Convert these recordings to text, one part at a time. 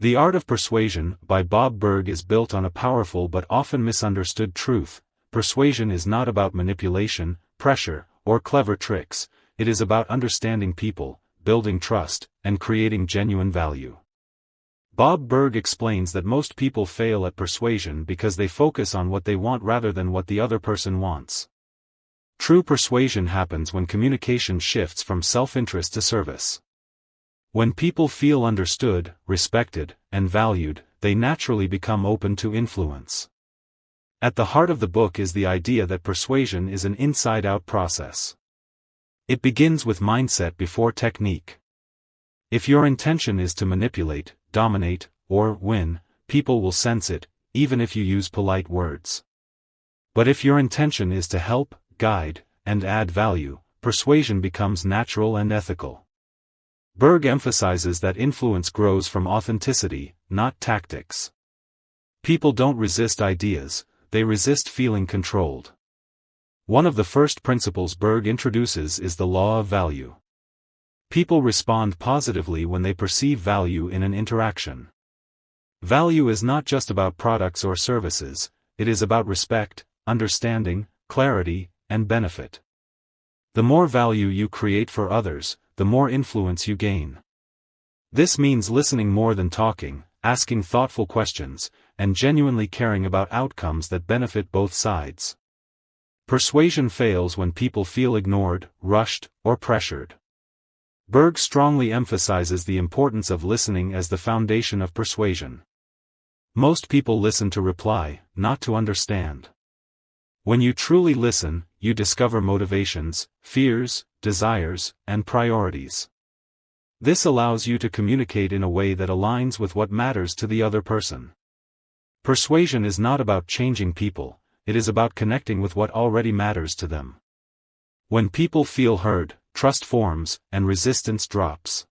The Art of Persuasion, by Bob Burg, is built on a powerful but often misunderstood truth. Persuasion is not about manipulation, pressure, or clever tricks. It is about understanding people, building trust, and creating genuine value. Bob Burg explains that most people fail at persuasion because they focus on what they want rather than what the other person wants. True persuasion happens when communication shifts from self-interest to service. When people feel understood, respected, and valued, they naturally become open to influence. At the heart of the book is the idea that persuasion is an inside-out process. It begins with mindset before technique. If your intention is to manipulate, dominate, or win, people will sense it, even if you use polite words. But if your intention is to help, guide, and add value, persuasion becomes natural and ethical. Burg emphasizes that influence grows from authenticity, not tactics. People don't resist ideas, they resist feeling controlled. One of the first principles Burg introduces is the law of value. People respond positively when they perceive value in an interaction. Value is not just about products or services, it is about respect, understanding, clarity, and benefit. The more value you create for others, the more influence you gain. This means listening more than talking, asking thoughtful questions, and genuinely caring about outcomes that benefit both sides. Persuasion fails when people feel ignored, rushed, or pressured. Burg strongly emphasizes the importance of listening as the foundation of persuasion. Most people listen to reply, not to understand. When you truly listen, you discover motivations, fears, desires, and priorities. This allows you to communicate in a way that aligns with what matters to the other person. Persuasion is not about changing people, it is about connecting with what already matters to them. When people feel heard, trust forms, and resistance drops.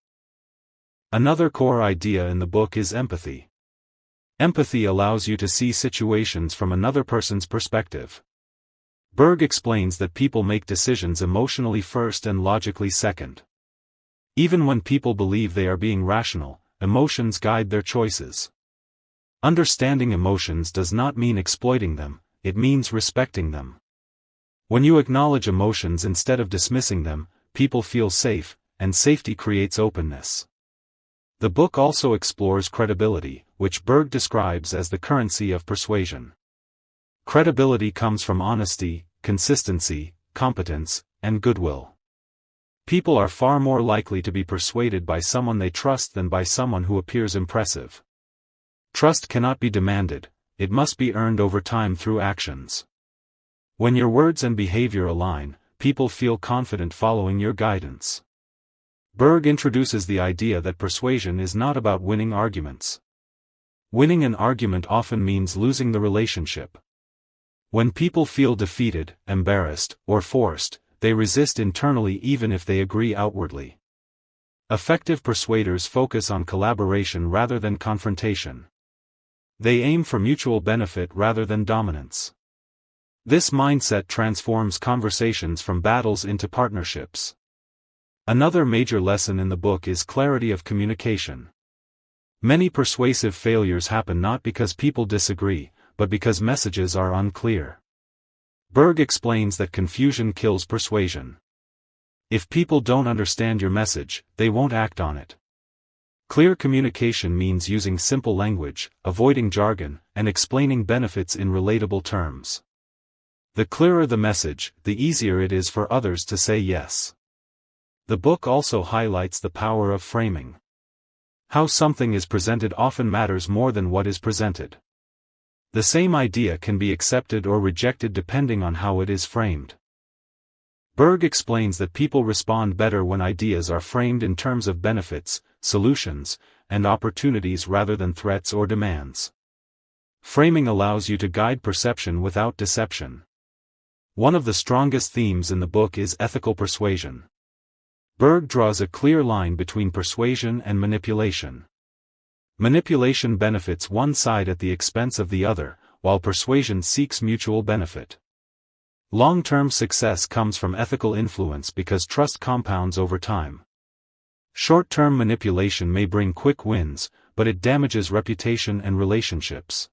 Another core idea in the book is empathy. Empathy allows you to see situations from another person's perspective. Burg explains that people make decisions emotionally first and logically second. Even when people believe they are being rational, emotions guide their choices. Understanding emotions does not mean exploiting them, it means respecting them. When you acknowledge emotions instead of dismissing them, people feel safe, and safety creates openness. The book also explores credibility, which Burg describes as the currency of persuasion. Credibility comes from honesty, consistency, competence, and goodwill. People are far more likely to be persuaded by someone they trust than by someone who appears impressive. Trust cannot be demanded, it must be earned over time through actions. When your words and behavior align, people feel confident following your guidance. Burg introduces the idea that persuasion is not about winning arguments. Winning an argument often means losing the relationship. When people feel defeated, embarrassed, or forced, they resist internally even if they agree outwardly. Effective persuaders focus on collaboration rather than confrontation. They aim for mutual benefit rather than dominance. This mindset transforms conversations from battles into partnerships. Another major lesson in the book is clarity of communication. Many persuasive failures happen not because people disagree, but because messages are unclear. Burg explains that confusion kills persuasion. If people don't understand your message, they won't act on it. Clear communication means using simple language, avoiding jargon, and explaining benefits in relatable terms. The clearer the message, the easier it is for others to say yes. The book also highlights the power of framing. How something is presented often matters more than what is presented. The same idea can be accepted or rejected depending on how it is framed. Burg explains that people respond better when ideas are framed in terms of benefits, solutions, and opportunities rather than threats or demands. Framing allows you to guide perception without deception. One of the strongest themes in the book is ethical persuasion. Burg draws a clear line between persuasion and manipulation. Manipulation benefits one side at the expense of the other, while persuasion seeks mutual benefit. Long-term success comes from ethical influence because trust compounds over time. Short-term manipulation may bring quick wins, but it damages reputation and relationships.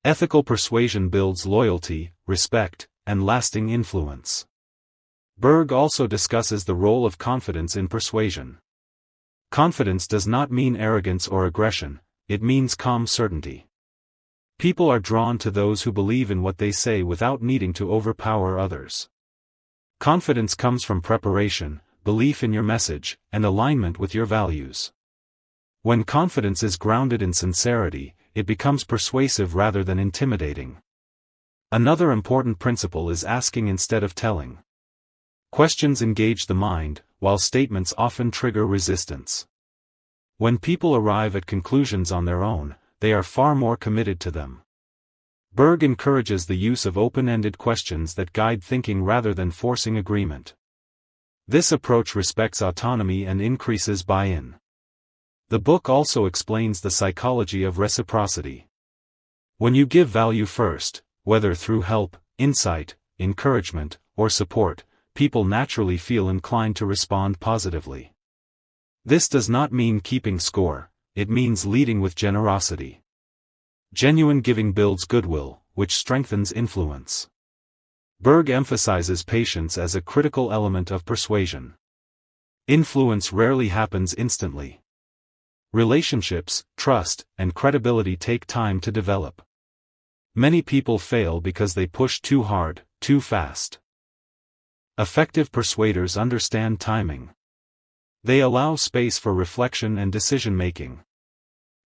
Ethical persuasion builds loyalty, respect, and lasting influence. Burg also discusses the role of confidence in persuasion. Confidence does not mean arrogance or aggression, it means calm certainty. People are drawn to those who believe in what they say without needing to overpower others. Confidence comes from preparation, belief in your message, and alignment with your values. When confidence is grounded in sincerity, it becomes persuasive rather than intimidating. Another important principle is asking instead of telling. Questions engage the mind, while statements often trigger resistance. When people arrive at conclusions on their own, they are far more committed to them. Burg encourages the use of open-ended questions that guide thinking rather than forcing agreement. This approach respects autonomy and increases buy-in. The book also explains the psychology of reciprocity. When you give value first, whether through help, insight, encouragement, or support, people naturally feel inclined to respond positively. This does not mean keeping score, it means leading with generosity. Genuine giving builds goodwill, which strengthens influence. Burg emphasizes patience as a critical element of persuasion. Influence rarely happens instantly. Relationships, trust, and credibility take time to develop. Many people fail because they push too hard, too fast. Effective persuaders understand timing. They allow space for reflection and decision-making.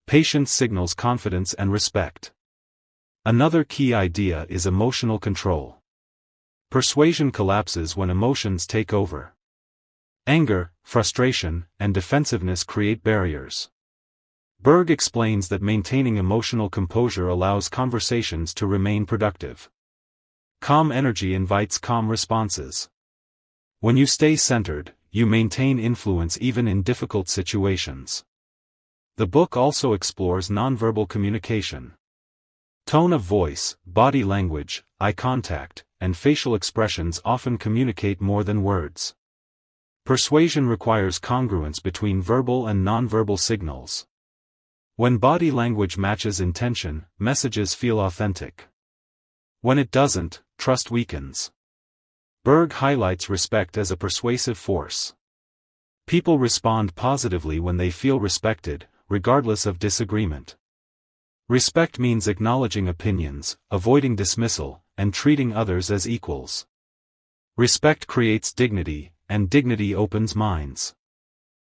Patience signals confidence and respect. Another key idea is emotional control. Persuasion collapses when emotions take over. Anger, frustration, and defensiveness create barriers. Burg explains that maintaining emotional composure allows conversations to remain productive. Calm energy invites calm responses. When you stay centered, you maintain influence even in difficult situations. The book also explores nonverbal communication. Tone of voice, body language, eye contact, and facial expressions often communicate more than words. Persuasion requires congruence between verbal and nonverbal signals. When body language matches intention, messages feel authentic. When it doesn't, trust weakens. Burg highlights respect as a persuasive force. People respond positively when they feel respected, regardless of disagreement. Respect means acknowledging opinions, avoiding dismissal, and treating others as equals. Respect creates dignity, and dignity opens minds.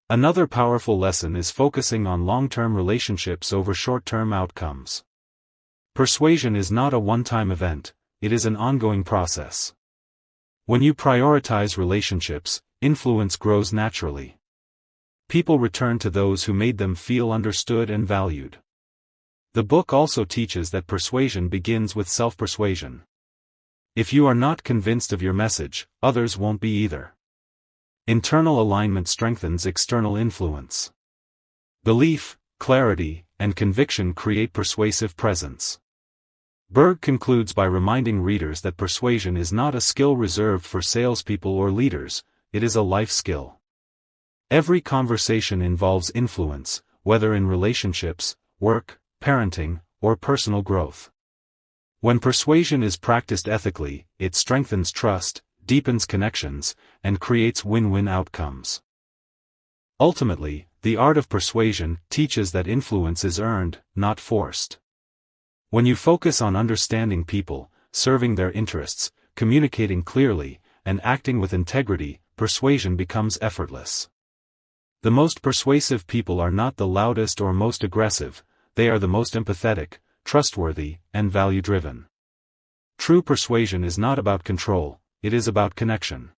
Another powerful lesson is focusing on long-term relationships over short-term outcomes. Persuasion is not a one-time event, it is an ongoing process. When you prioritize relationships, influence grows naturally. People return to those who made them feel understood and valued. The book also teaches that persuasion begins with self-persuasion. If you are not convinced of your message, others won't be either. Internal alignment strengthens external influence. Belief, clarity, and conviction create persuasive presence. Burg concludes by reminding readers that persuasion is not a skill reserved for salespeople or leaders, it is a life skill. Every conversation involves influence, whether in relationships, work, parenting, or personal growth. When persuasion is practiced ethically, it strengthens trust, deepens connections, and creates win-win outcomes. Ultimately, the art of persuasion teaches that influence is earned, not forced. When you focus on understanding people, serving their interests, communicating clearly, and acting with integrity, persuasion becomes effortless. The most persuasive people are not the loudest or most aggressive, they are the most empathetic, trustworthy, and value-driven. True persuasion is not about control, it is about connection.